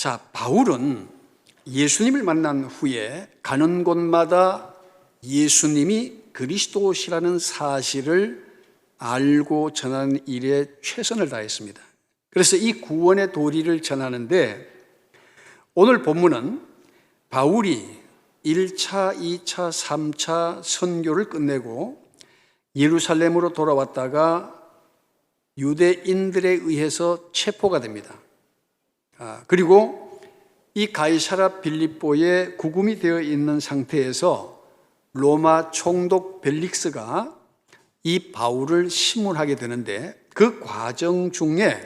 자, 바울은 예수님을 만난 후에 가는 곳마다 예수님이 그리스도시라는 사실을 알고 전하는 일에 최선을 다했습니다. 그래서 이 구원의 도리를 전하는데, 오늘 본문은 바울이 1차, 2차, 3차 선교를 끝내고 예루살렘으로 돌아왔다가 유대인들에 의해서 체포가 됩니다. 그리고 이 가이사랴 빌립보에 구금이 되어 있는 상태에서 로마 총독 벨릭스가 이 바울을 심문하게 되는데, 그 과정 중에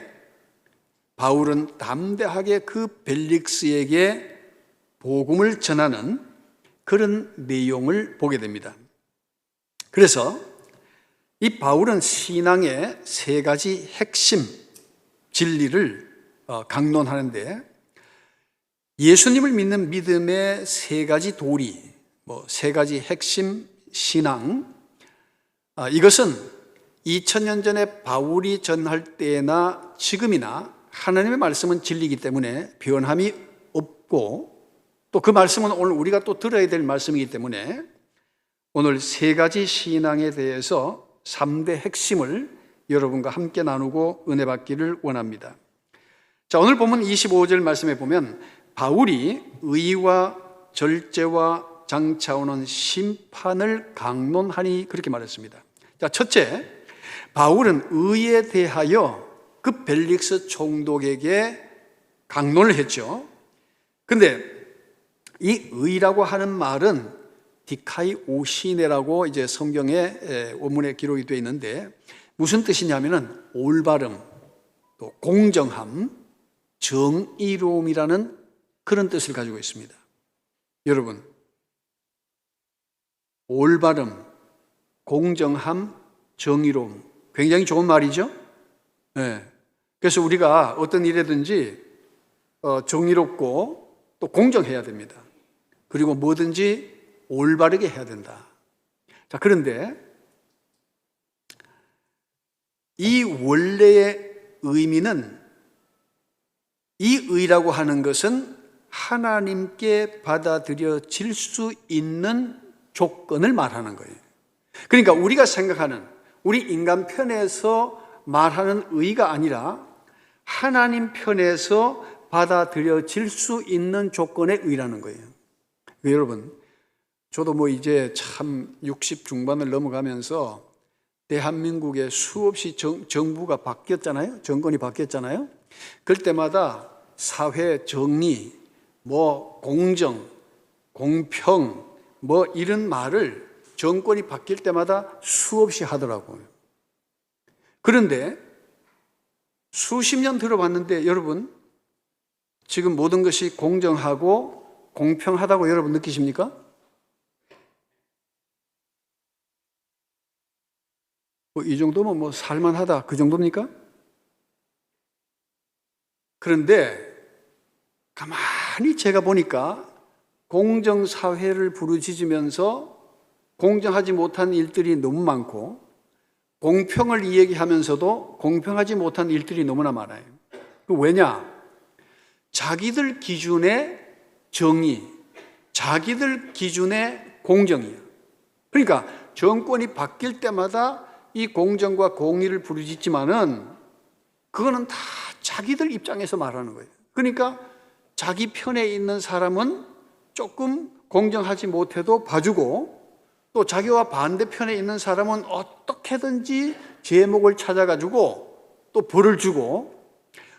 바울은 담대하게 그 벨릭스에게 복음을 전하는 그런 내용을 보게 됩니다. 그래서 이 바울은 신앙의 세 가지 핵심 진리를 강론하는데, 예수님을 믿는 믿음의 세 가지 도리, 세 가지 핵심 신앙, 이것은 2000년 전에 바울이 전할 때나 지금이나 하나님의 말씀은 진리이기 때문에 변함이 없고, 또 그 말씀은 오늘 우리가 또 들어야 될 말씀이기 때문에 오늘 세 가지 신앙에 대해서 3대 핵심을 여러분과 함께 나누고 은혜 받기를 원합니다. 자, 오늘 본문 25절 말씀에 보면 바울이 의와 절제와 장차오는 심판을 강론하니 그렇게 말했습니다. 자, 첫째, 바울은 의에 대하여 그 벨릭스 총독에게 강론을 했죠. 근데 이 의라고 하는 말은 디카이오시네라고 이제 성경의 원문에 기록이 되어 있는데, 무슨 뜻이냐면은 올바름, 또 공정함, 정의로움이라는 그런 뜻을 가지고 있습니다. 여러분, 올바름, 공정함, 정의로움, 굉장히 좋은 말이죠. 네. 그래서 우리가 어떤 일이든지 정의롭고 또 공정해야 됩니다. 그리고 뭐든지 올바르게 해야 된다. 자, 그런데 이 원래의 의미는, 이 의라고 하는 것은 하나님께 받아들여질 수 있는 조건을 말하는 거예요. 그러니까 우리가 생각하는, 우리 인간 편에서 말하는 의가 아니라 하나님 편에서 받아들여질 수 있는 조건의 의라는 거예요. 여러분, 저도 이제 참 60 중반을 넘어가면서 대한민국에 수없이 정부가 바뀌었잖아요. 정권이 바뀌었잖아요. 그럴 때마다 사회 정의, 공정, 공평, 이런 말을 정권이 바뀔 때마다 수없이 하더라고요. 그런데 수십 년 들어봤는데 여러분, 지금 모든 것이 공정하고 공평하다고 여러분 느끼십니까? 이 정도면 살만하다, 그 정도입니까? 그런데 가만히 제가 보니까 공정사회를 부르짖으면서 공정하지 못한 일들이 너무 많고, 공평을 이야기하면서도 공평하지 못한 일들이 너무나 많아요. 왜냐? 자기들 기준의 정의, 자기들 기준의 공정이에요. 그러니까 정권이 바뀔 때마다 이 공정과 공의를 부르짖지만은 그거는 다 자기들 입장에서 말하는 거예요. 그러니까 자기 편에 있는 사람은 조금 공정하지 못해도 봐주고, 또 자기와 반대편에 있는 사람은 어떻게든지 제목을 찾아가지고 또 벌을 주고,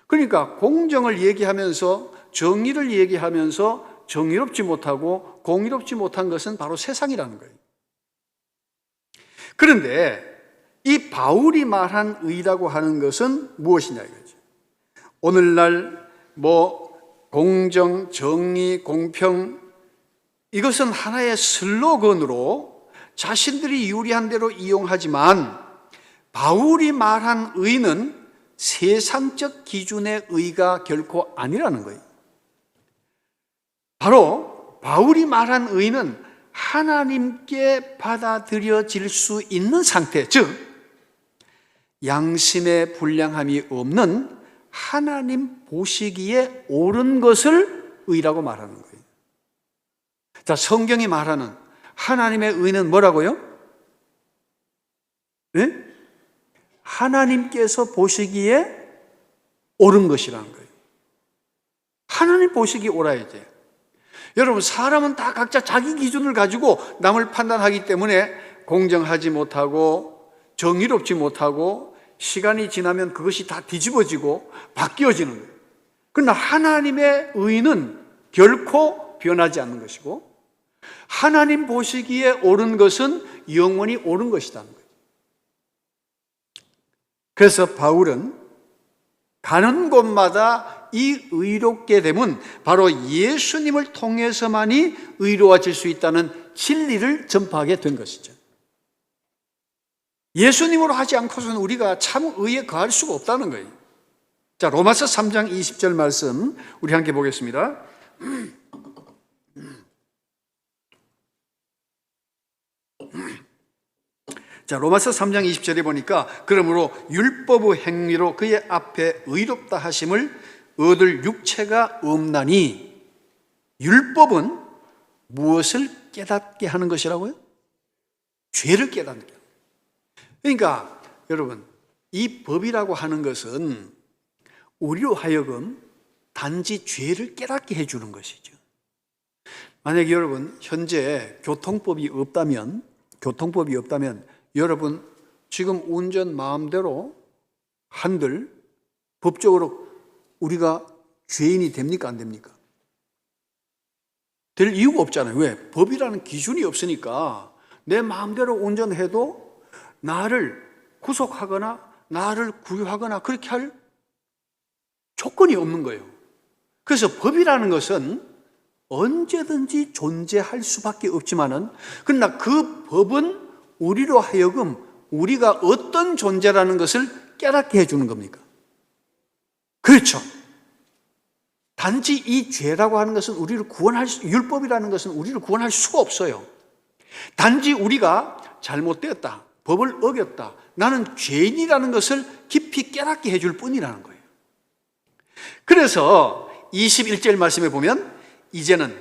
그러니까 공정을 얘기하면서, 정의를 얘기하면서 정의롭지 못하고 공의롭지 못한 것은 바로 세상이라는 거예요. 그런데 이 바울이 말한 의라고 하는 것은 무엇이냐 이거죠. 오늘날 공정, 정의, 공평, 이것은 하나의 슬로건으로 자신들이 유리한 대로 이용하지만, 바울이 말한 의는 세상적 기준의 의가 결코 아니라는 거예요. 바로 바울이 말한 의는 하나님께 받아들여질 수 있는 상태, 즉 양심의 불량함이 없는 하나님 보시기에 옳은 것을 의라고 말하는 거예요. 자, 성경이 말하는 하나님의 의는 뭐라고요? 네? 하나님께서 보시기에 옳은 것이라는 거예요. 하나님 보시기에 옳아야지. 여러분, 사람은 다 각자 자기 기준을 가지고 남을 판단하기 때문에 공정하지 못하고 정의롭지 못하고 시간이 지나면 그것이 다 뒤집어지고 바뀌어지는 거예요. 그러나 하나님의 의는 결코 변하지 않는 것이고 하나님 보시기에 옳은 것은 영원히 옳은 것이라는 거예요. 그래서 바울은 가는 곳마다 이 의롭게 됨은 바로 예수님을 통해서만이 의로워질 수 있다는 진리를 전파하게 된 것이죠. 예수님으로 하지 않고서는 우리가 참 의에 거할 수가 없다는 거예요. 자, 로마서 3장 20절 말씀 우리 함께 보겠습니다. 자, 로마서 3장 20절에 보니까 그러므로 율법의 행위로 그의 앞에 의롭다 하심을 얻을 육체가 없나니, 율법은 무엇을 깨닫게 하는 것이라고요? 죄를 깨닫는 거예요. 그러니까 여러분, 이 법이라고 하는 것은 우리로 하여금 단지 죄를 깨닫게 해주는 것이죠. 만약에 여러분 현재 교통법이 없다면 여러분 지금 운전 마음대로 한들 법적으로 우리가 죄인이 됩니까? 안 됩니까? 될 이유가 없잖아요. 왜? 법이라는 기준이 없으니까 내 마음대로 운전해도 나를 구속하거나 나를 구유하거나 그렇게 할 조건이 없는 거예요. 그래서 법이라는 것은 언제든지 존재할 수밖에 없지만은, 그러나 그 법은 우리로 하여금 우리가 어떤 존재라는 것을 깨닫게 해주는 겁니까? 그렇죠. 단지 이 죄라고 하는 것은 율법이라는 것은 우리를 구원할 수가 없어요. 단지 우리가 잘못되었다, 법을 어겼다, 나는 죄인이라는 것을 깊이 깨닫게 해줄 뿐이라는 거예요. 그래서 21절 말씀에 보면 이제는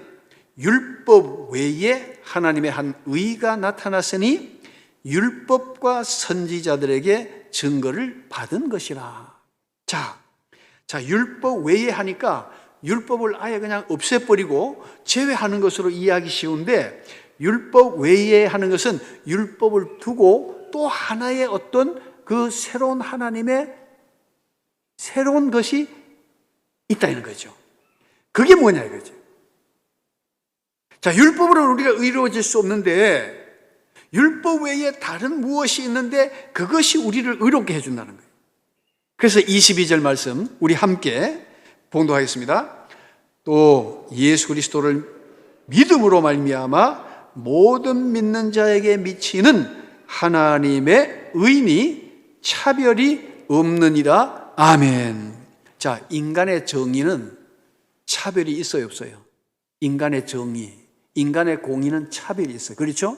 율법 외에 하나님의 한 의가 나타났으니 율법과 선지자들에게 증거를 받은 것이라. 자, 율법 외에 하니까 율법을 아예 그냥 없애버리고 제외하는 것으로 이해하기 쉬운데, 율법 외에 하는 것은 율법을 두고 또 하나의 어떤 그 새로운 하나님의 새로운 것이 있다는 거죠. 그게 뭐냐 이거죠. 자, 율법으로는 우리가 의로워질 수 없는데 율법 외에 다른 무엇이 있는데 그것이 우리를 의롭게 해준다는 거예요. 그래서 22절 말씀 우리 함께 봉독하겠습니다. 또 예수 그리스도를 믿음으로 말미암아 모든 믿는 자에게 미치는 하나님의 의니 차별이 없느니라. 아멘. 자, 인간의 정의는 차별이 있어요, 없어요? 인간의 정의, 인간의 공의는 차별이 있어요. 그렇죠?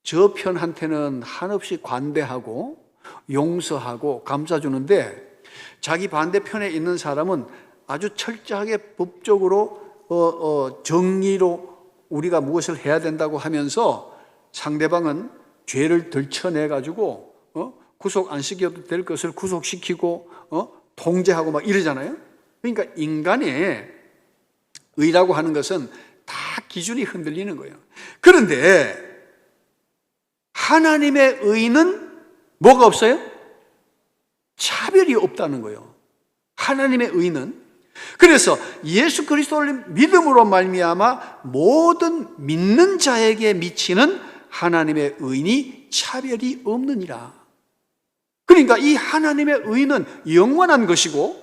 저 편한테는 한없이 관대하고 용서하고 감싸주는데 자기 반대편에 있는 사람은 아주 철저하게 법적으로 정의로 우리가 무엇을 해야 된다고 하면서 상대방은 죄를 들춰내가지고 구속 안 시켜도 될 것을 구속시키고 통제하고 막 이러잖아요. 그러니까 인간의 의라고 하는 것은 다 기준이 흔들리는 거예요. 그런데 하나님의 의는 뭐가 없어요? 차별이 없다는 거예요. 하나님의 의는. 그래서 예수 그리스도를 믿음으로 말미암아 모든 믿는 자에게 미치는 하나님의 의니 차별이 없느니라. 그러니까 이 하나님의 의는 영원한 것이고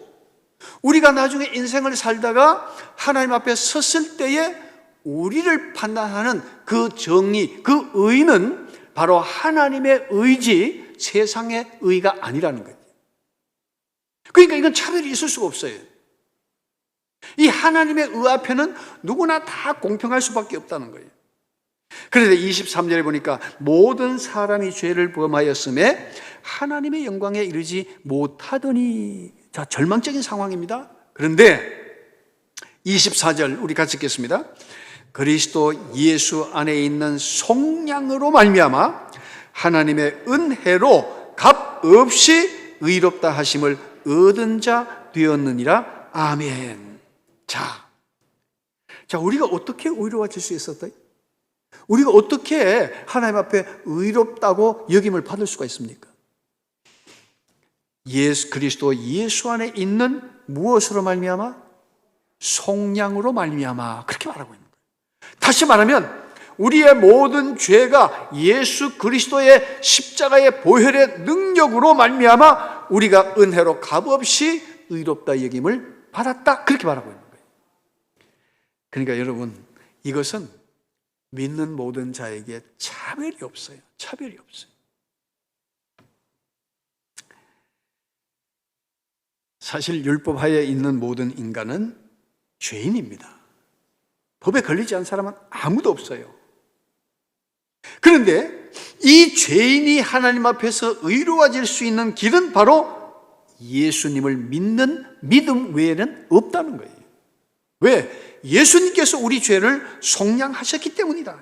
우리가 나중에 인생을 살다가 하나님 앞에 섰을 때에 우리를 판단하는 그 정의, 그 의는 바로 하나님의 의지 세상의 의가 아니라는 거예요. 그러니까 이건 차별이 있을 수가 없어요. 이 하나님의 의 앞에는 누구나 다 공평할 수밖에 없다는 거예요. 그런데 23절에 보니까 모든 사람이 죄를 범하였음에 하나님의 영광에 이르지 못하더니, 자, 절망적인 상황입니다. 그런데 24절 우리 같이 읽겠습니다. 그리스도 예수 안에 있는 속량으로 말미암아 하나님의 은혜로 값없이 의롭다 하심을 얻은 자 되었느니라. 아멘. 자, 우리가 어떻게 의로워질 수 있었다? 우리가 어떻게 하나님 앞에 의롭다고 여김을 받을 수가 있습니까? 그리스도 예수 안에 있는 무엇으로 말미암아? 속량으로 말미암아. 그렇게 말하고 있는 거예요. 다시 말하면 우리의 모든 죄가 예수 그리스도의 십자가의 보혈의 능력으로 말미암아 우리가 은혜로 값없이 의롭다 여김을 받았다. 그렇게 말하고 있는 거예요. 그러니까 여러분, 이것은 믿는 모든 자에게 차별이 없어요. 차별이 없어요. 사실 율법하에 있는 모든 인간은 죄인입니다. 법에 걸리지 않은 사람은 아무도 없어요. 그런데 이 죄인이 하나님 앞에서 의로워질 수 있는 길은 바로 예수님을 믿는 믿음 외에는 없다는 거예요. 왜? 예수님께서 우리 죄를 속량하셨기 때문이다.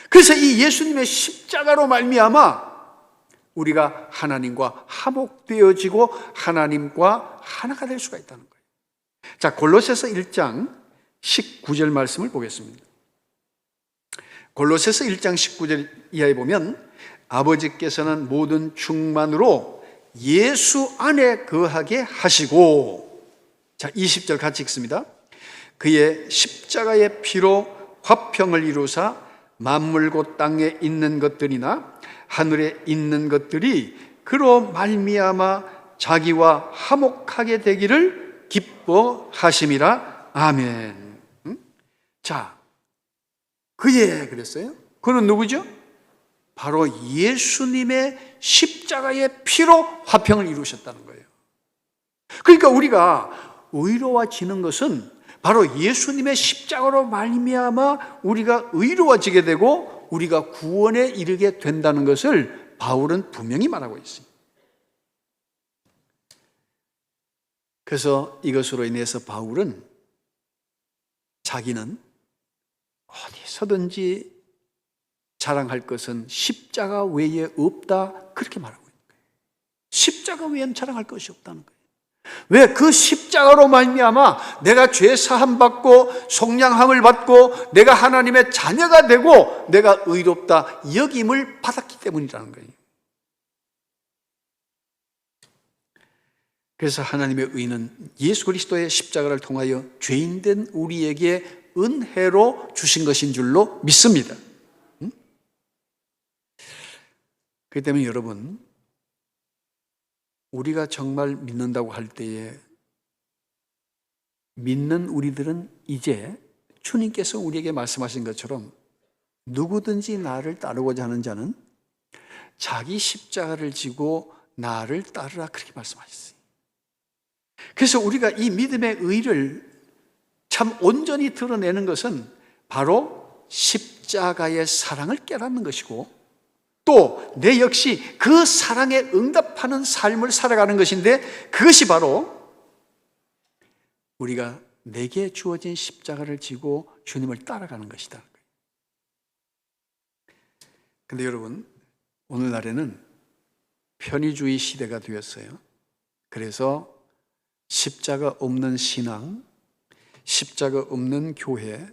그래서 이 예수님의 십자가로 말미암아 우리가 하나님과 화목되어지고 하나님과 하나가 될 수가 있다는 거예요. 자, 골로새서 1장 19절 말씀을 보겠습니다. 골로새서 1장 19절 이하에 보면 아버지께서는 모든 충만으로 예수 안에 거하게 하시고, 자, 20절 같이 읽습니다. 그의 십자가의 피로 화평을 이루사 만물 곧 땅에 있는 것들이나 하늘에 있는 것들이 그로 말미암아 자기와 화목하게 되기를 기뻐하심이라. 아멘. 자, 그의 그랬어요. 그는 누구죠? 바로 예수님의 십자가의 피로 화평을 이루셨다는 거예요. 그러니까 우리가 의로워지는 것은 바로 예수님의 십자가로 말미암아 우리가 의로워지게 되고 우리가 구원에 이르게 된다는 것을 바울은 분명히 말하고 있습니다. 그래서 이것으로 인해서 바울은 자기는 어디서든지 자랑할 것은 십자가 외에 없다, 그렇게 말하고 있는 거예요. 십자가 외에는 자랑할 것이 없다는 거예요. 왜? 그 십자가로 말미암아 내가 죄 사함 받고 속량함을 받고 내가 하나님의 자녀가 되고 내가 의롭다 여김을 받았기 때문이라는 거예요. 그래서 하나님의 의는 예수 그리스도의 십자가를 통하여 죄인된 우리에게 은혜로 주신 것인 줄로 믿습니다. 그렇기 때문에 여러분, 우리가 정말 믿는다고 할 때에 믿는 우리들은 이제 주님께서 우리에게 말씀하신 것처럼 누구든지 나를 따르고자 하는 자는 자기 십자가를 지고 나를 따르라, 그렇게 말씀하셨어요. 그래서 우리가 이 믿음의 의를 참 온전히 드러내는 것은 바로 십자가의 사랑을 깨닫는 것이고 또 내 역시 그 사랑에 응답하는 삶을 살아가는 것인데 그것이 바로 우리가 내게 주어진 십자가를 지고 주님을 따라가는 것이다. 그런데 여러분, 오늘날에는 편의주의 시대가 되었어요. 그래서 십자가 없는 신앙, 십자가 없는 교회,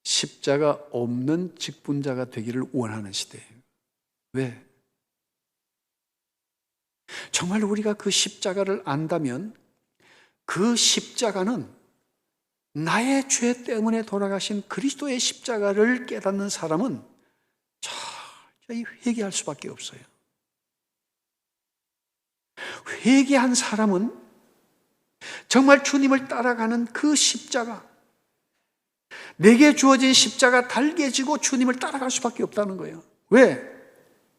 십자가 없는 직분자가 되기를 원하는 시대예요. 왜? 정말 우리가 그 십자가를 안다면 그 십자가는 나의 죄 때문에 돌아가신 그리스도의 십자가를 깨닫는 사람은 철저히 회개할 수밖에 없어요. 회개한 사람은 정말 주님을 따라가는 그 십자가, 내게 주어진 십자가 달게 지고 주님을 따라갈 수밖에 없다는 거예요. 왜?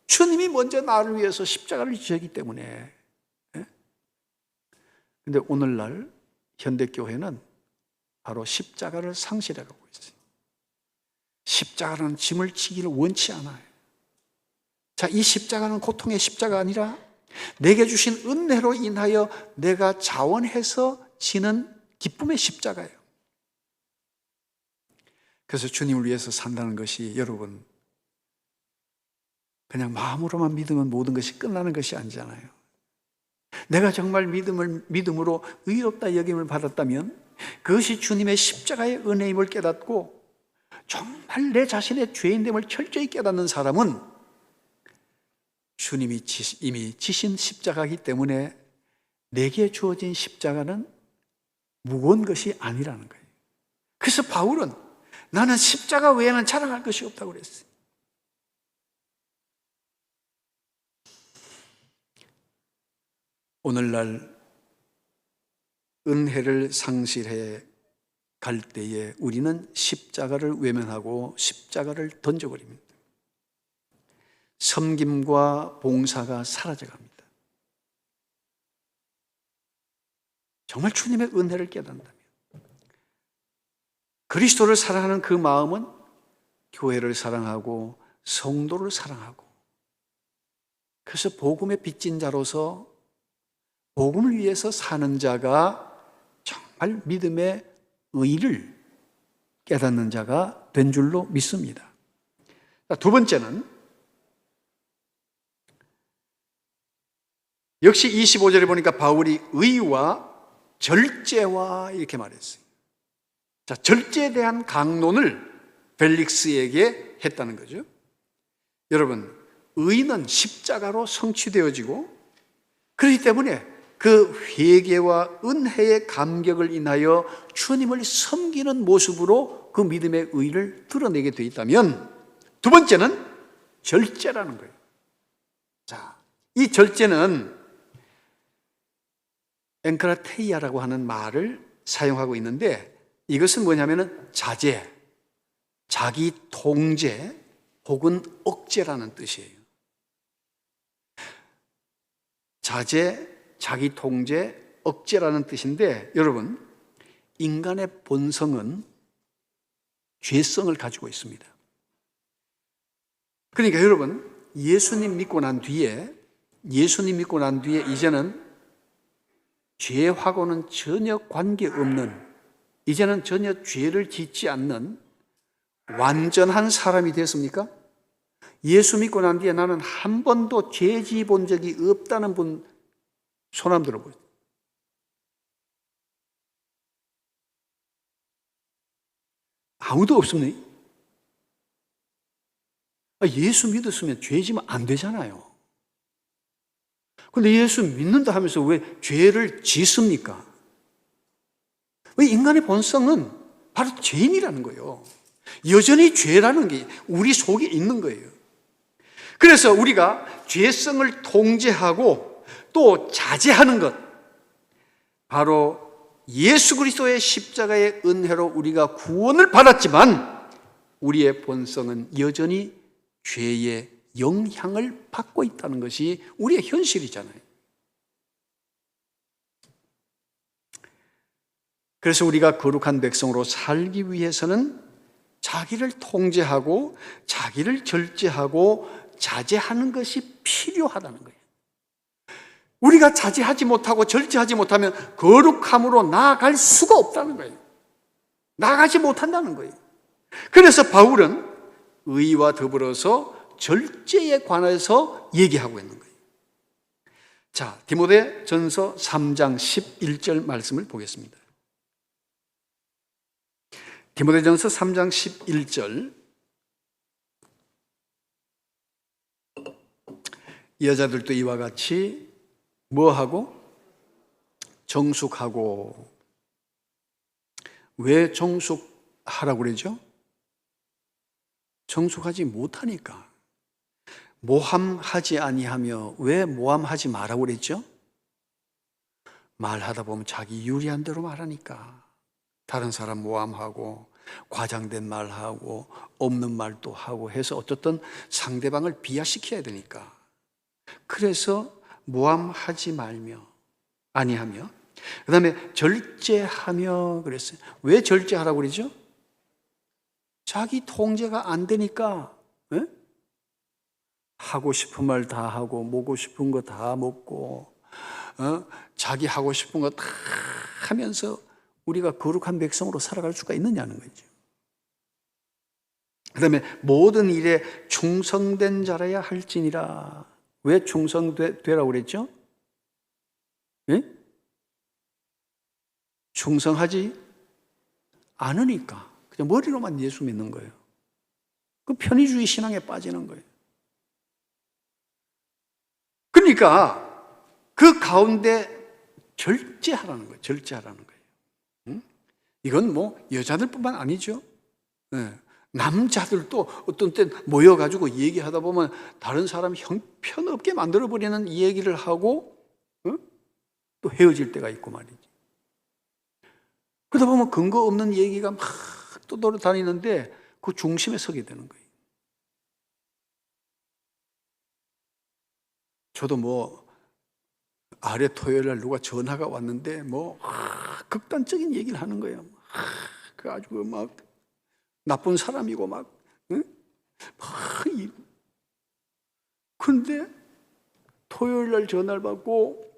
주님이 먼저 나를 위해서 십자가를 지셨기 때문에. 그런데 오늘날 현대교회는 바로 십자가를 상실해가고 있어요. 십자가는 짐을 지기를 원치 않아요. 자, 이 십자가는 고통의 십자가 아니라 내게 주신 은혜로 인하여 내가 자원해서 지는 기쁨의 십자가예요. 그래서 주님을 위해서 산다는 것이 여러분 그냥 마음으로만 믿으면 모든 것이 끝나는 것이 아니잖아요. 내가 정말 믿음으로 의롭다 여김을 받았다면 그것이 주님의 십자가의 은혜임을 깨닫고 정말 내 자신의 죄인됨을 철저히 깨닫는 사람은 주님이 이미 지신 십자가이기 때문에 내게 주어진 십자가는 무거운 것이 아니라는 거예요. 그래서 바울은 나는 십자가 외에는 자랑할 것이 없다고 그랬어요. 오늘날 은혜를 상실해 갈 때에 우리는 십자가를 외면하고 십자가를 던져버립니다. 섬김과 봉사가 사라져갑니다. 정말 주님의 은혜를 깨닫는다면 그리스도를 사랑하는 그 마음은 교회를 사랑하고 성도를 사랑하고 그래서 복음의 빚진 자로서 복음을 위해서 사는 자가 정말 믿음의 의를 깨닫는 자가 된 줄로 믿습니다. 두 번째는 역시 25절에 보니까 바울이 의와 절제와 이렇게 말했어요. 자, 절제에 대한 강론을 벨릭스에게 했다는 거죠. 여러분, 의는 십자가로 성취되어지고 그렇기 때문에 그 회개와 은혜의 감격을 인하여 주님을 섬기는 모습으로 그 믿음의 의를 드러내게 되어 있다면 두 번째는 절제라는 거예요. 자, 이 절제는 엔크라테이아라고 하는 말을 사용하고 있는데 이것은 뭐냐면은 자제, 자기 통제 혹은 억제라는 뜻이에요. 자제, 자기 통제, 억제라는 뜻인데 여러분, 인간의 본성은 죄성을 가지고 있습니다. 그러니까 여러분, 예수님 믿고 난 뒤에 이제는 죄하고는 전혀 관계없는, 이제는 전혀 죄를 짓지 않는 완전한 사람이 됐습니까? 예수 믿고 난 뒤에 나는 한 번도 죄 지어 본 적이 없다는 분 손 한번 들어보세요. 아무도 없습니다. 예수 믿었으면 죄 지면 안 되잖아요. 그런데 예수 믿는다 하면서 왜 죄를 짓습니까? 왜 인간의 본성은 바로 죄인이라는 거예요. 여전히 죄라는 게 우리 속에 있는 거예요. 그래서 우리가 죄성을 통제하고 또 자제하는 것, 바로 예수 그리스도의 십자가의 은혜로 우리가 구원을 받았지만 우리의 본성은 여전히 죄의 영향을 받고 있다는 것이 우리의 현실이잖아요. 그래서 우리가 거룩한 백성으로 살기 위해서는 자기를 통제하고 자기를 절제하고 자제하는 것이 필요하다는 거예요. 우리가 자제하지 못하고 절제하지 못하면 거룩함으로 나아갈 수가 없다는 거예요. 나아가지 못한다는 거예요. 그래서 바울은 의와 더불어서 절제에 관해서 얘기하고 있는 거예요. 자, 디모데 전서 3장 11절 말씀을 보겠습니다. 디모데 전서 3장 11절. 여자들도 이와 같이 뭐하고? 정숙하고. 왜 정숙하라고 그러죠? 정숙하지 못하니까. 모함하지 아니하며. 왜 모함하지 말라고 그랬죠? 말하다 보면 자기 유리한 대로 말하니까. 다른 사람 모함하고 과장된 말하고 없는 말도 하고 해서 어쨌든 상대방을 비하시켜야 되니까. 그래서 모함하지 말며 아니하며, 그 다음에 절제하며 그랬어요. 왜 절제하라고 그러죠? 자기 통제가 안 되니까 하고 싶은 말 다 하고 먹고 싶은 거 다 먹고 자기 하고 싶은 거 다 하면서 우리가 거룩한 백성으로 살아갈 수가 있느냐는 거죠. 그 다음에 모든 일에 충성된 자라야 할지니라. 왜 충성되라고 그랬죠? 예? 충성하지 않으니까 그냥 머리로만 예수 믿는 거예요. 그 편의주의 신앙에 빠지는 거예요. 그러니까 그 가운데 절제하라는 거예요. 절제하라는 거예요. 이건 뭐 여자들뿐만 아니죠. 네. 남자들도 어떤 때 모여가지고 얘기하다 보면 다른 사람 형편없게 만들어버리는 얘기를 하고 또 헤어질 때가 있고 말이지. 그러다 보면 근거 없는 얘기가 막 떠돌아다니는데 그 중심에 서게 되는 거예요. 저도 뭐 아래 토요일 날 누가 전화가 왔는데 뭐 극단적인 얘기를 하는 거예요. 그 아주 막 나쁜 사람이고 막 근데 토요일 날 전화를 받고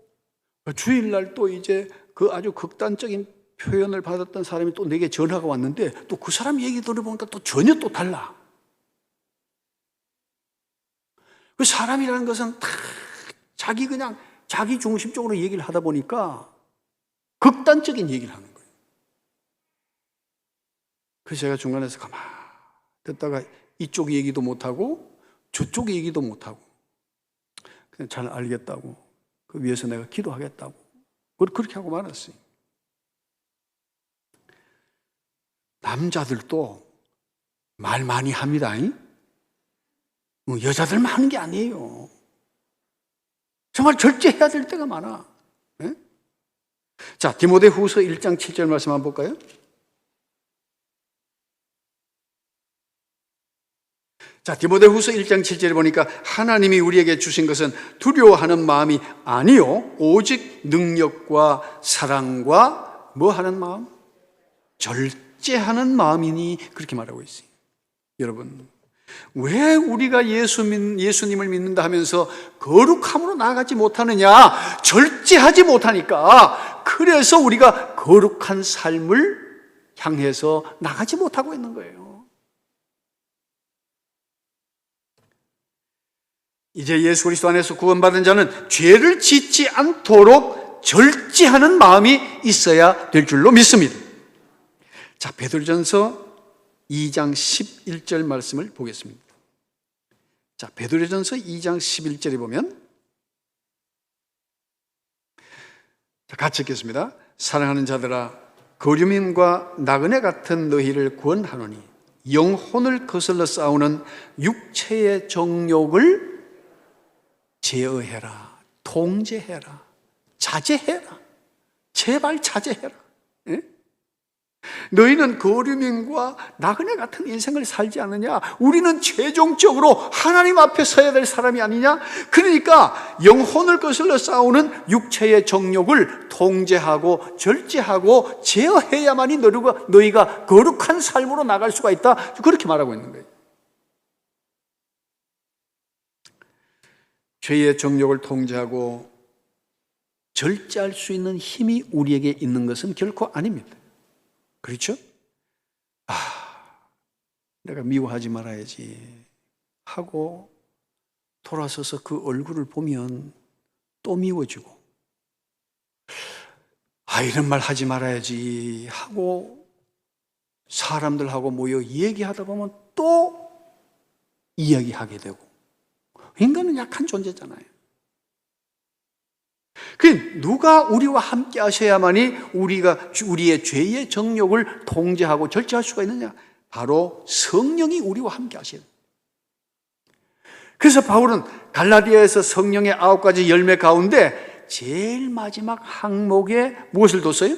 주일 날 또 이제 그 아주 극단적인 표현을 받았던 사람이 또 내게 전화가 왔는데 또 그 사람 얘기 들어보니까 또 전혀 또 달라. 그 사람이라는 것은 다 그냥 자기 중심적으로 얘기를 하다 보니까 극단적인 얘기를 하는 거예요. 그래서 제가 중간에서 가만히 듣다가 이쪽 얘기도 못하고 저쪽 얘기도 못하고 그냥 잘 알겠다고 그 위해서 내가 기도하겠다고 그렇게 하고 말았어요. 남자들도 말 많이 합니다. 여자들만 하는 게 아니에요. 정말 절제해야 될 때가 많아. 네? 자, 디모데후서 1장 7절 말씀 한번 볼까요? 자, 디모데후서 1장 7절에 보니까 하나님이 우리에게 주신 것은 두려워하는 마음이 아니요 오직 능력과 사랑과 뭐 하는 마음? 절제하는 마음이니 그렇게 말하고 있어요. 여러분, 왜 우리가 예수님을 믿는다 하면서 거룩함으로 나아가지 못하느냐? 절제하지 못하니까. 그래서 우리가 거룩한 삶을 향해서 나가지 못하고 있는 거예요. 이제 예수 그리스도 안에서 구원받은 자는 죄를 짓지 않도록 절제하는 마음이 있어야 될 줄로 믿습니다. 자, 베드로전서 2장 11절 말씀을 보겠습니다. 자, 베드로전서 2장 11절에 보면 자, 같이 읽겠습니다. 사랑하는 자들아 거류민과 나그네 같은 너희를 구원하노니 영혼을 거슬러 싸우는 육체의 정욕을 제어해라, 통제해라, 자제해라. 제발 자제해라. 예? 너희는 거류민과 나그네 같은 인생을 살지 않느냐? 우리는 최종적으로 하나님 앞에 서야 될 사람이 아니냐? 그러니까 영혼을 거슬러 싸우는 육체의 정욕을 통제하고 절제하고 제어해야만이 너희가 거룩한 삶으로 나갈 수가 있다. 그렇게 말하고 있는 거예요. 죄의 정욕을 통제하고 절제할 수 있는 힘이 우리에게 있는 것은 결코 아닙니다. 그렇죠? 내가 미워하지 말아야지 하고 돌아서서 그 얼굴을 보면 또 미워지고 이런 말 하지 말아야지 하고 사람들하고 모여 얘기하다 보면 또 이야기하게 되고 인간은 약한 존재잖아요. 누가 우리와 함께 하셔야만이 우리의 죄의 정욕을 통제하고 절제할 수가 있느냐? 바로 성령이 우리와 함께 하셔야 돼요. 그래서 바울은 갈라디아에서 성령의 9가지 열매 가운데 제일 마지막 항목에 무엇을 뒀어요?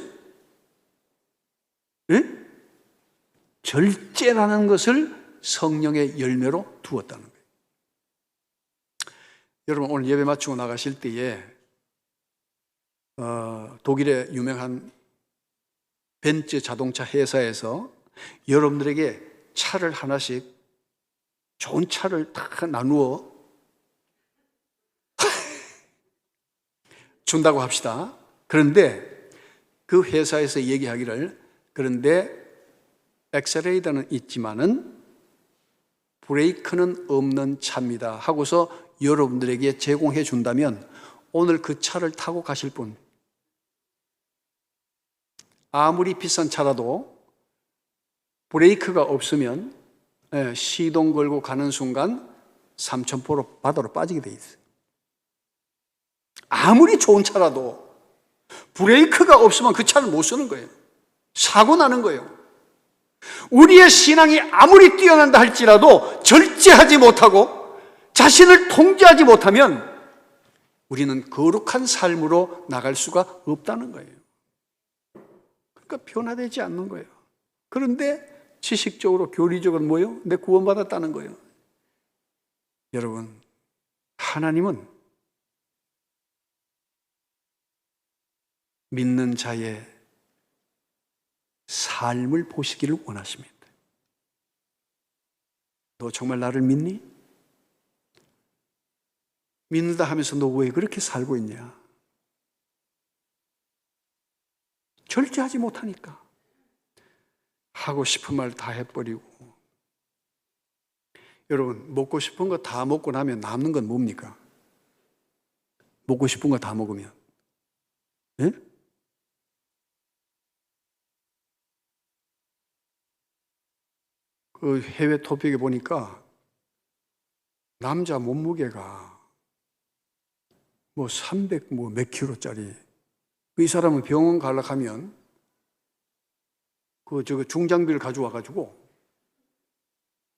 네? 절제라는 것을 성령의 열매로 두었다는 거예요. 여러분 오늘 예배 마치고 나가실 때에 독일의 유명한 벤츠 자동차 회사에서 여러분들에게 차를 하나씩 좋은 차를 다 나누어 준다고 합시다. 그런데 그 회사에서 얘기하기를, 그런데 엑셀레이터는 있지만은 브레이크는 없는 차입니다 하고서 여러분들에게 제공해 준다면 오늘 그 차를 타고 가실 분, 아무리 비싼 차라도 브레이크가 없으면 시동 걸고 가는 순간 삼천포로 바다로 빠지게 돼 있어요. 아무리 좋은 차라도 브레이크가 없으면 그 차를 못 쓰는 거예요. 사고 나는 거예요. 우리의 신앙이 아무리 뛰어난다 할지라도 절제하지 못하고 자신을 통제하지 못하면 우리는 거룩한 삶으로 나갈 수가 없다는 거예요. 그러니까 변화되지 않는 거예요. 그런데 지식적으로 교리적으로 뭐예요? 내 구원받았다는 거예요. 여러분, 하나님은 믿는 자의 삶을 보시기를 원하십니다. 너 정말 나를 믿니? 믿는다 하면서 너 왜 그렇게 살고 있냐? 절제하지 못하니까. 하고 싶은 말 다 해버리고. 여러분, 먹고 싶은 거 다 먹고 나면 남는 건 뭡니까? 먹고 싶은 거 다 먹으면. 네? 그 해외 토픽에 보니까 남자 몸무게가 뭐 300 뭐 몇 킬로짜리, 이 사람은 병원 가려고 하면 그 중장비를 가져와 가지고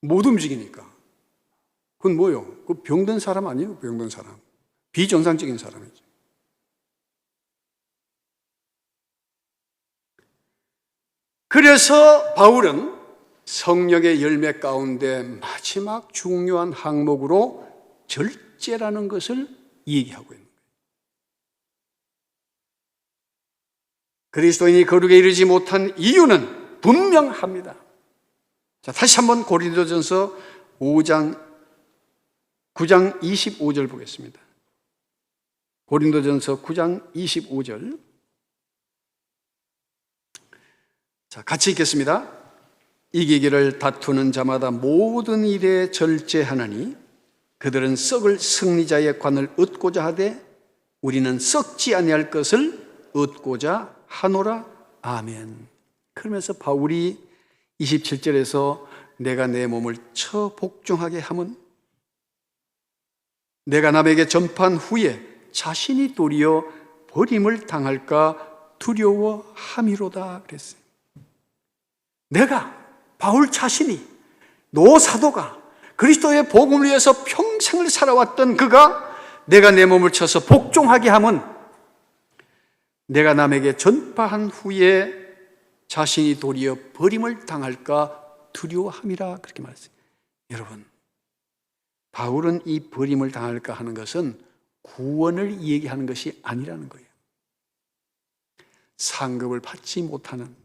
못 움직이니까. 그건 뭐요? 그 병든 사람 아니에요? 병든 사람. 비정상적인 사람이죠. 그래서 바울은 성령의 열매 가운데 마지막 중요한 항목으로 절제라는 것을 얘기하고 있는 거예요. 그리스도인이 거룩에 이르지 못한 이유는 분명합니다. 자, 다시 한번 고린도전서 9장 25절 보겠습니다. 고린도전서 9장 25절. 자, 같이 읽겠습니다. 이기기를 다투는 자마다 모든 일에 절제하나니 그들은 썩을 승리자의 관을 얻고자 하되 우리는 썩지 아니할 것을 얻고자 하노라. 아멘. 그러면서 바울이 27절에서 내가 내 몸을 처 복종하게 함은 내가 남에게 전파한 후에 자신이 도리어 버림을 당할까 두려워함이로다 그랬어요. 내가 바울 자신이 노사도가 그리스도의 복음을 위해서 평생을 살아왔던 그가 내가 내 몸을 쳐서 복종하게 함은 내가 남에게 전파한 후에 자신이 도리어 버림을 당할까 두려워함이라 그렇게 말했어요. 여러분, 바울은 이 버림을 당할까 하는 것은 구원을 얘기하는 것이 아니라는 거예요. 상급을 받지 못하는,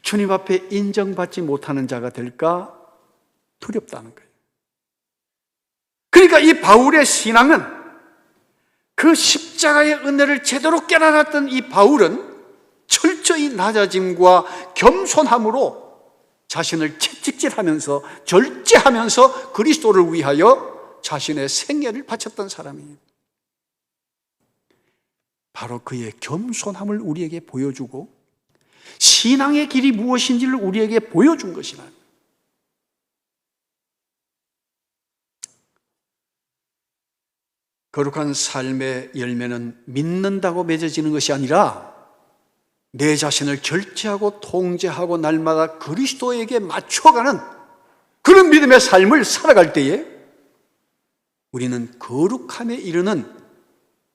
주님 앞에 인정받지 못하는 자가 될까 두렵다는 거예요. 그러니까 이 바울의 신앙은, 그 십자가의 은혜를 제대로 깨달았던 이 바울은 철저히 낮아짐과 겸손함으로 자신을 채찍질하면서 절제하면서 그리스도를 위하여 자신의 생애를 바쳤던 사람이에요. 바로 그의 겸손함을 우리에게 보여주고 신앙의 길이 무엇인지를 우리에게 보여준 것이라. 거룩한 삶의 열매는 믿는다고 맺어지는 것이 아니라 내 자신을 절제하고 통제하고 날마다 그리스도에게 맞춰가는 그런 믿음의 삶을 살아갈 때에 우리는 거룩함에 이르는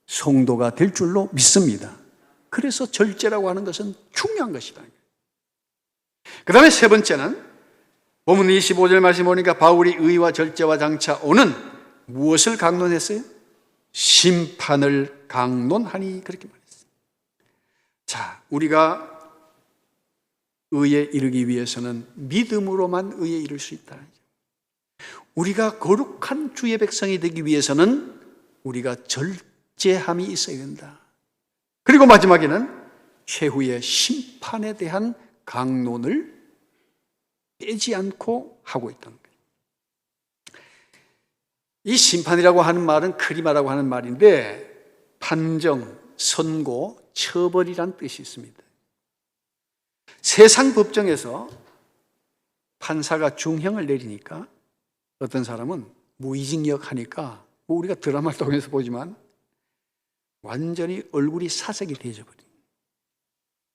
성도가 될 줄로 믿습니다. 그래서 절제라고 하는 것은 중요한 것이다. 그 다음에 세 번째는 본문 25절 말씀 보니까 바울이 의와 절제와 장차 오는 무엇을 강론했어요? 심판을 강론하니 그렇게 말했어요. 자, 우리가 의에 이르기 위해서는 믿음으로만 의에 이를 수 있다. 우리가 거룩한 주의 백성이 되기 위해서는 우리가 절제함이 있어야 된다. 그리고 마지막에는 최후의 심판에 대한 강론을 빼지 않고 하고 있다는 거예요. 이 심판이라고 하는 말은 크리마라고 하는 말인데 판정, 선고, 처벌이란 뜻이 있습니다. 세상 법정에서 판사가 중형을 내리니까 어떤 사람은 무기징역 하니까 우리가 드라마를 통해서 보지만 완전히 얼굴이 사색이 되어버려요.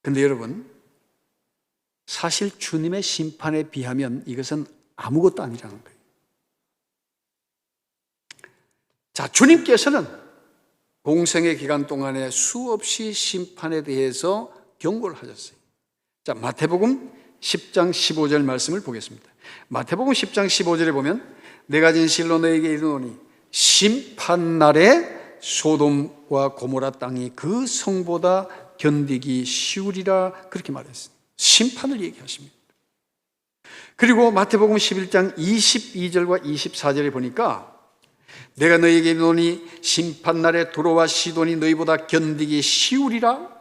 그런데 여러분, 사실 주님의 심판에 비하면 이것은 아무것도 아니라는 거예요. 자, 주님께서는 공생의 기간 동안에 수없이 심판에 대해서 경고를 하셨어요. 자, 마태복음 10장 15절 말씀을 보겠습니다. 마태복음 10장 15절에 보면 내가 진실로 너에게 이르노니 심판날에 소돔과 고모라 땅이 그 성보다 견디기 쉬우리라 그렇게 말했어요. 심판을 얘기하십니다. 그리고 마태복음 11장 22절과 24절에 보니까 내가 너에게 이르노니 심판날에 두로와 시돈이 너희보다 견디기 쉬우리라.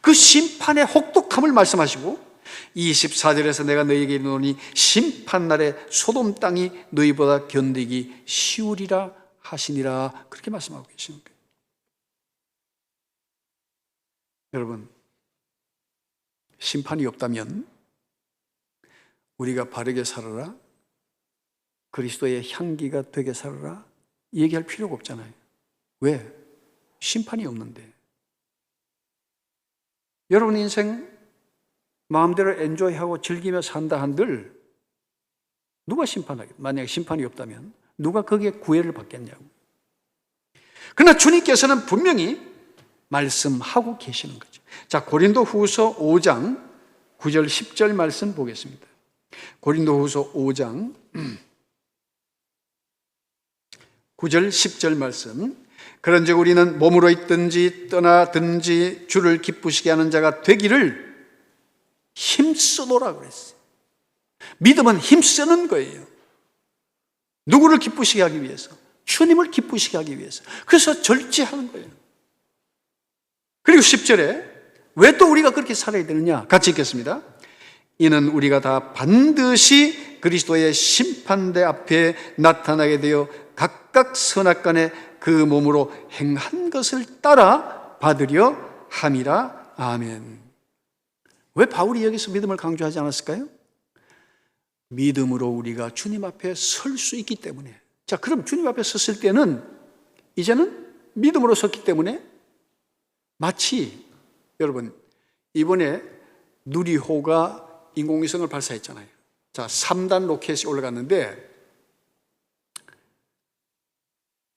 그 심판의 혹독함을 말씀하시고 24절에서 내가 너희에게 이르노니 심판날에 소돔 땅이 너희보다 견디기 쉬우리라 하시니라 그렇게 말씀하고 계시는 거예요. 여러분, 심판이 없다면 우리가 바르게 살아라, 그리스도의 향기가 되게 살아라 얘기할 필요가 없잖아요. 왜? 심판이 없는데. 여러분 인생 마음대로 엔조이하고 즐기며 산다 한들 누가 심판하겠어요? 만약에 심판이 없다면 누가 거기에 구애를 받겠냐고. 그러나 주님께서는 분명히 말씀하고 계시는 거죠. 자, 고린도 후서 5장 9절 10절 말씀 보겠습니다. 고린도 후서 5장 9절 10절 말씀. 그런즉 우리는 몸으로 있든지 떠나든지 주를 기쁘시게 하는 자가 되기를 힘쓰노라 그랬어요. 믿음은 힘쓰는 거예요. 누구를 기쁘시게 하기 위해서? 주님을 기쁘시게 하기 위해서. 그래서 절제하는 거예요. 그리고 10절에 왜 또 우리가 그렇게 살아야 되느냐? 같이 읽겠습니다. 이는 우리가 다 반드시 그리스도의 심판대 앞에 나타나게 되어 각각 선악간에 그 몸으로 행한 것을 따라 받으려 함이라. 아멘. 왜 바울이 여기서 믿음을 강조하지 않았을까요? 믿음으로 우리가 주님 앞에 설 수 있기 때문에. 자, 그럼 주님 앞에 섰을 때는 이제는 믿음으로 섰기 때문에 마치 여러분 이번에 누리호가 인공위성을 발사했잖아요. 자, 3단 로켓이 올라갔는데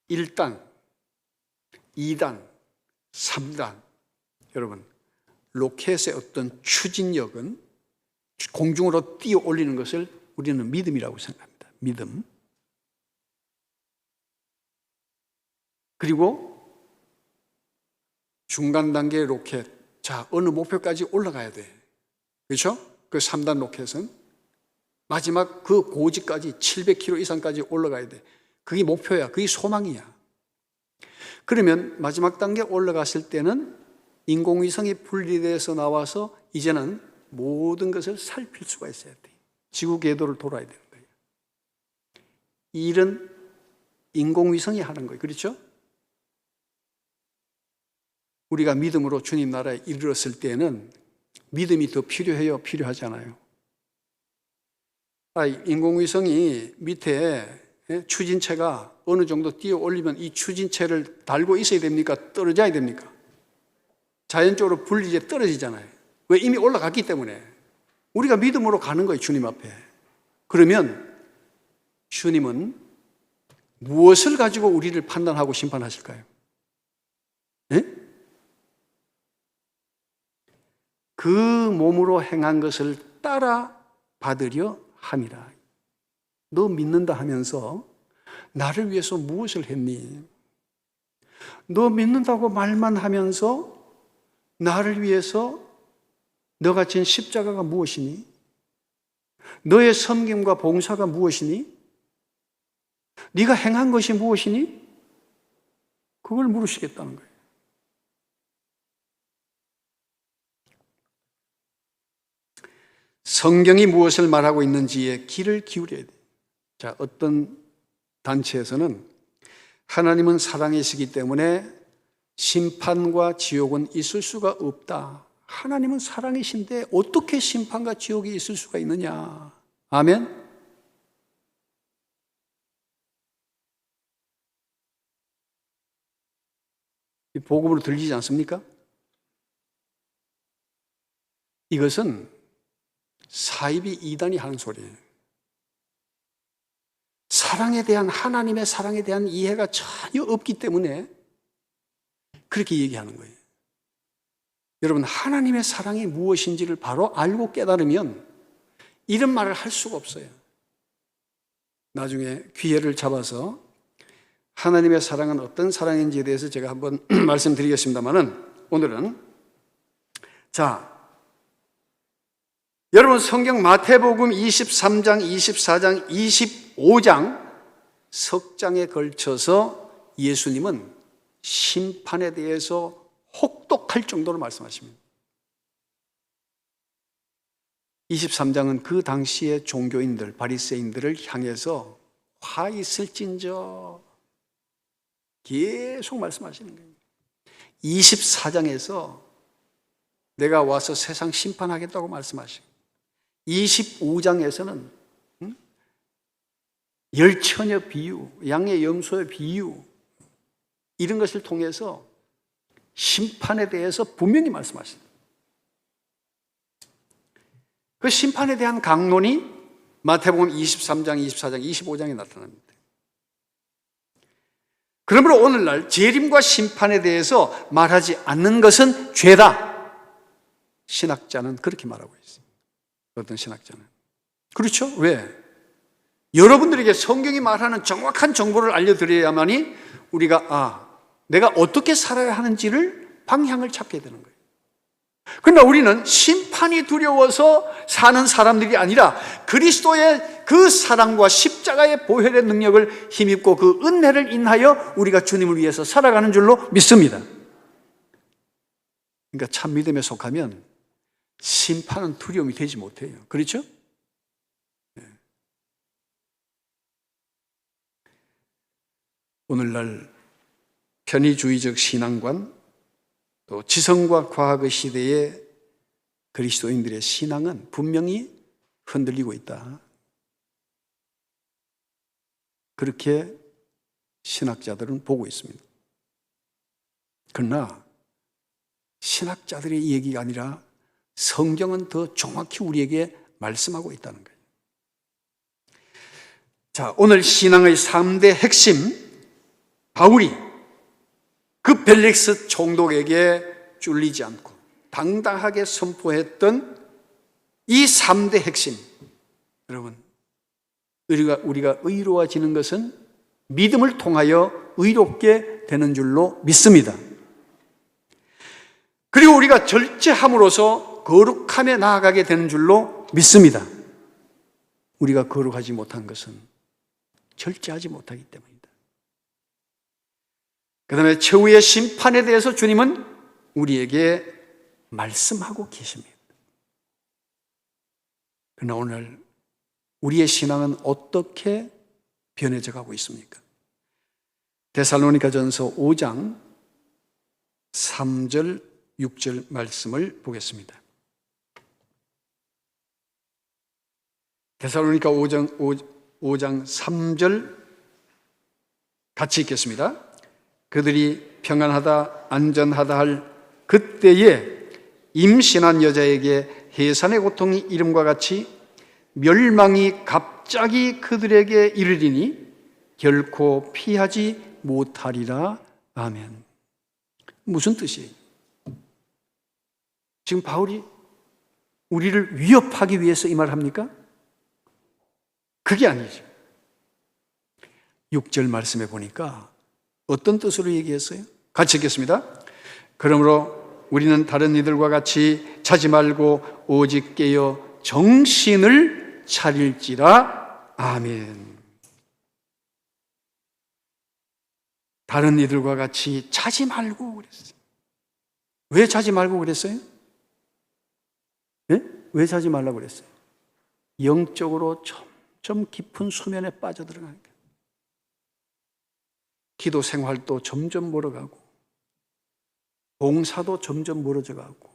1단, 2단, 3단. 여러분, 로켓의 어떤 추진력은 공중으로 띄어 올리는 것을 우리는 믿음이라고 생각합니다. 믿음. 그리고 중간 단계의 로켓. 자, 어느 목표까지 올라가야 돼. 그렇죠? 그 3단 로켓은 마지막 그 고지까지 700km 이상까지 올라가야 돼. 그게 목표야. 그게 소망이야. 그러면 마지막 단계 올라갔을 때는 인공위성이 분리돼서 나와서 이제는 모든 것을 살필 수가 있어야 돼. 지구 궤도를 돌아야 되는 거예요. 이 일은 인공위성이 하는 거예요. 그렇죠? 우리가 믿음으로 주님 나라에 이르렀을 때는 믿음이 더 필요해요? 필요하지 않아요? 인공위성이 밑에 추진체가 어느 정도 띄어 올리면 이 추진체를 달고 있어야 됩니까? 떨어져야 됩니까? 자연적으로 분리돼 떨어지잖아요. 왜? 이미 올라갔기 때문에. 우리가 믿음으로 가는 거예요, 주님 앞에. 그러면 주님은 무엇을 가지고 우리를 판단하고 심판하실까요? 네? 그 몸으로 행한 것을 따라 받으려 함이라. 너 믿는다 하면서 나를 위해서 무엇을 했니? 너 믿는다고 말만 하면서 나를 위해서 너가 진 십자가가 무엇이니? 너의 섬김과 봉사가 무엇이니? 네가 행한 것이 무엇이니? 그걸 물으시겠다는 거예요. 성경이 무엇을 말하고 있는지에 귀를 기울여야 돼요. 자, 어떤 단체에서는 하나님은 사랑이시기 때문에 심판과 지옥은 있을 수가 없다. 하나님은 사랑이신데 어떻게 심판과 지옥이 있을 수가 있느냐. 아멘? 이 복음으로 들리지 않습니까? 이것은 사이비 이단이 하는 소리예요. 사랑에 대한, 하나님의 사랑에 대한 이해가 전혀 없기 때문에 그렇게 얘기하는 거예요. 여러분, 하나님의 사랑이 무엇인지를 바로 알고 깨달으면 이런 말을 할 수가 없어요. 나중에 기회를 잡아서 하나님의 사랑은 어떤 사랑인지에 대해서 제가 한번 말씀드리겠습니다만은, 오늘은 여러분 성경 마태복음 23장, 24장, 25장 석 장에 걸쳐서 예수님은 심판에 대해서 혹독할 정도로 말씀하십니다. 23장은 그 당시의 종교인들, 바리새인들을 향해서 화 있을진저 계속 말씀하시는 거예요. 24장에서 내가 와서 세상 심판하겠다고 말씀하시고, 25장에서는 열처녀 비유, 양의 염소의 비유, 이런 것을 통해서 심판에 대해서 분명히 말씀하십니다. 그 심판에 대한 강론이 마태복음 23장, 24장, 25장에 나타납니다. 그러므로 오늘날 재림과 심판에 대해서 말하지 않는 것은 죄다. 신학자는 그렇게 말하고 있습니다. 어떤 신학자는. 그렇죠? 왜? 여러분들에게 성경이 말하는 정확한 정보를 알려드려야만이 우리가 내가 어떻게 살아야 하는지를 방향을 찾게 되는 거예요. 그러나 우리는 심판이 두려워서 사는 사람들이 아니라 그리스도의 그 사랑과 십자가의 보혈의 능력을 힘입고 그 은혜를 인하여 우리가 주님을 위해서 살아가는 줄로 믿습니다. 그러니까 참 믿음에 속하면 심판은 두려움이 되지 못해요. 그렇죠? 오늘날 편의주의적 신앙관, 또 지성과 과학의 시대에 그리스도인들의 신앙은 분명히 흔들리고 있다. 그렇게 신학자들은 보고 있습니다. 그러나 신학자들의 얘기가 아니라 성경은 더 정확히 우리에게 말씀하고 있다는 거예요. 자, 오늘 신앙의 3대 핵심, 바울이 그 벨릭스 총독에게 쫄리지 않고 당당하게 선포했던 이 3대 핵심, 여러분, 우리가 의로워지는 것은 믿음을 통하여 의롭게 되는 줄로 믿습니다. 그리고 우리가 절제함으로써 거룩함에 나아가게 되는 줄로 믿습니다. 우리가 거룩하지 못한 것은 절제하지 못하기 때문입니다. 그 다음에 최후의 심판에 대해서 주님은 우리에게 말씀하고 계십니다. 그러나 오늘 우리의 신앙은 어떻게 변해져 가고 있습니까? 데살로니가전서 5장 3절 6절 말씀을 보겠습니다. 데살로니가 5장 3절 같이 읽겠습니다. 그들이 평안하다 안전하다 할 그때에 임신한 여자에게 해산의 고통이 이름과 같이 멸망이 갑자기 그들에게 이르리니 결코 피하지 못하리라. 아멘. 무슨 뜻이에요? 지금 바울이 우리를 위협하기 위해서 이 말을 합니까? 그게 아니죠. 6절 말씀에 보니까 어떤 뜻으로 얘기했어요? 같이 읽겠습니다. 그러므로 우리는 다른 이들과 같이 자지 말고 오직 깨어 정신을 차릴지라. 아멘. 다른 이들과 같이 자지 말고 그랬어요. 왜 자지 말고 그랬어요? 네? 왜 자지 말라고 그랬어요? 영적으로 점점 깊은 수면에 빠져들어가는 거예요. 기도 생활도 점점 멀어가고 봉사도 점점 멀어져가고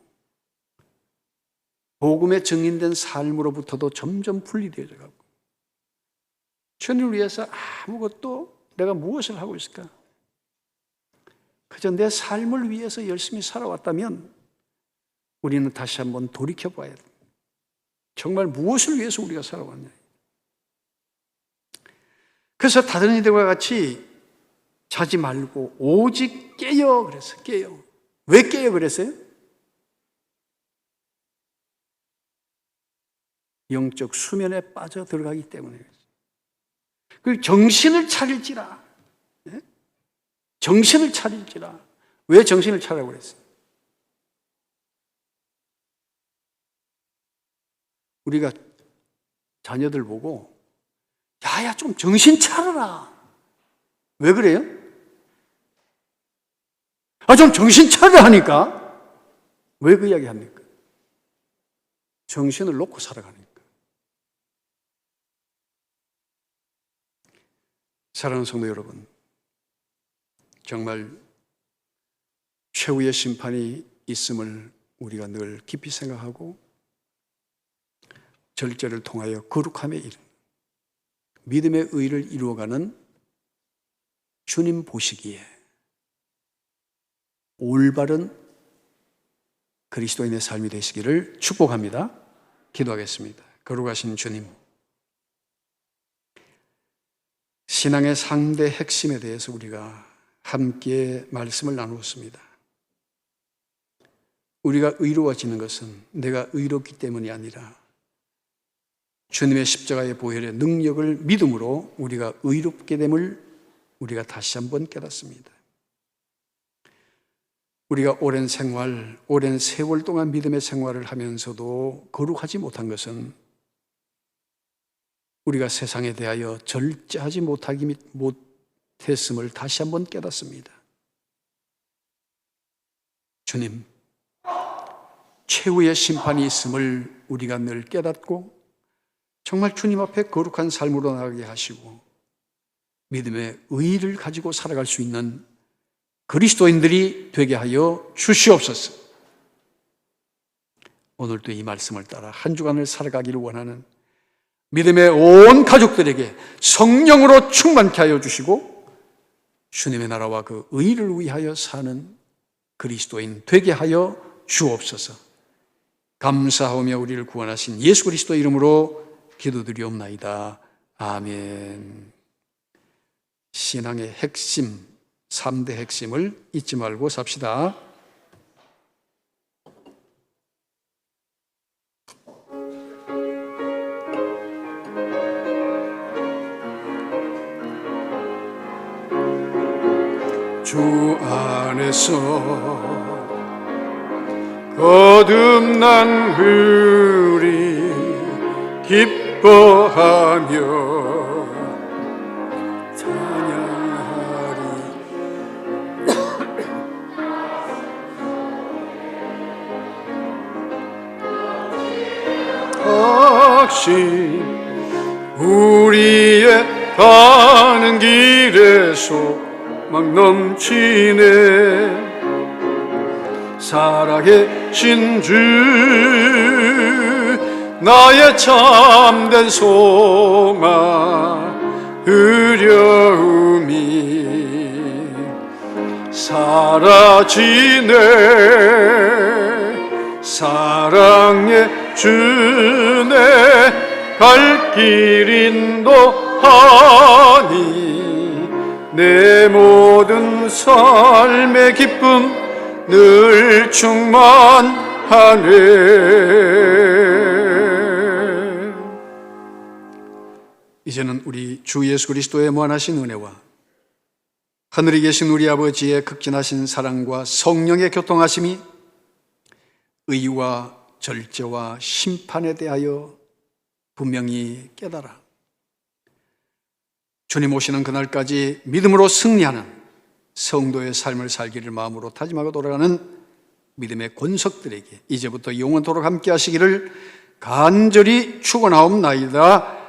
복음에 증인된 삶으로부터도 점점 분리되어져 가고 주님을 위해서 아무것도 내가 무엇을 하고 있을까? 그저 내 삶을 위해서 열심히 살아왔다면 우리는 다시 한번 돌이켜봐야 돼. 정말 무엇을 위해서 우리가 살아왔냐? 그래서 다른 이들과 같이 자지 말고 오직 깨어 그랬어요. 깨어. 왜 깨어 그랬어요? 영적 수면에 빠져 들어가기 때문에. 그 정신을 차릴지라. 정신을 차릴지라. 왜 정신을 차리라고 그랬어요? 우리가 자녀들 보고 야야 좀 정신 차려라. 왜 그래요? 좀 정신 차려 하니까. 왜 그 이야기 합니까? 정신을 놓고 살아가니까. 사랑하는 성도 여러분, 정말 최후의 심판이 있음을 우리가 늘 깊이 생각하고 절제를 통하여 거룩함에 이른 믿음의 의를 이루어가는 주님 보시기에 올바른 그리스도인의 삶이 되시기를 축복합니다. 기도하겠습니다. 거룩하신 주님, 신앙의 상대 핵심에 대해서 우리가 함께 말씀을 나누었습니다. 우리가 의로워지는 것은 내가 의롭기 때문이 아니라 주님의 십자가의 보혈의 능력을 믿음으로 우리가 의롭게 됨을 우리가 다시 한번 깨닫습니다. 우리가 오랜 세월 동안 믿음의 생활을 하면서도 거룩하지 못한 것은 우리가 세상에 대하여 절제하지 못했음을 다시 한번 깨닫습니다. 주님, 최후의 심판이 있음을 우리가 늘 깨닫고 정말 주님 앞에 거룩한 삶으로 나가게 하시고 믿음의 의의를 가지고 살아갈 수 있는 그리스도인들이 되게 하여 주시옵소서. 오늘도 이 말씀을 따라 한 주간을 살아가기를 원하는 믿음의 온 가족들에게 성령으로 충만케 하여 주시고 주님의 나라와 그 의를 위하여 사는 그리스도인 되게 하여 주옵소서. 감사하며 우리를 구원하신 예수 그리스도 이름으로 기도드리옵나이다. 아멘. 신앙의 핵심, 3대 핵심을 잊지 말고 삽시다. 주 안에서 거듭난 우리 기뻐하며 찬양하리. 확신 우리의 가는 길에서 막 넘치네. 살아계신 주 나의 참된 소망 두려움이 사라지네. 사랑의 주네 갈 길 인도하니 내 모든 삶의 기쁨 늘 충만하네. 이제는 우리 주 예수 그리스도의 무한하신 은혜와 하늘에 계신 우리 아버지의 극진하신 사랑과 성령의 교통하심이 의와 절제와 심판에 대하여 분명히 깨달아 주님 오시는 그날까지 믿음으로 승리하는 성도의 삶을 살기를 마음으로 다짐하고 돌아가는 믿음의 권석들에게 이제부터 영원토록 함께 하시기를 간절히 축원하옵나이다.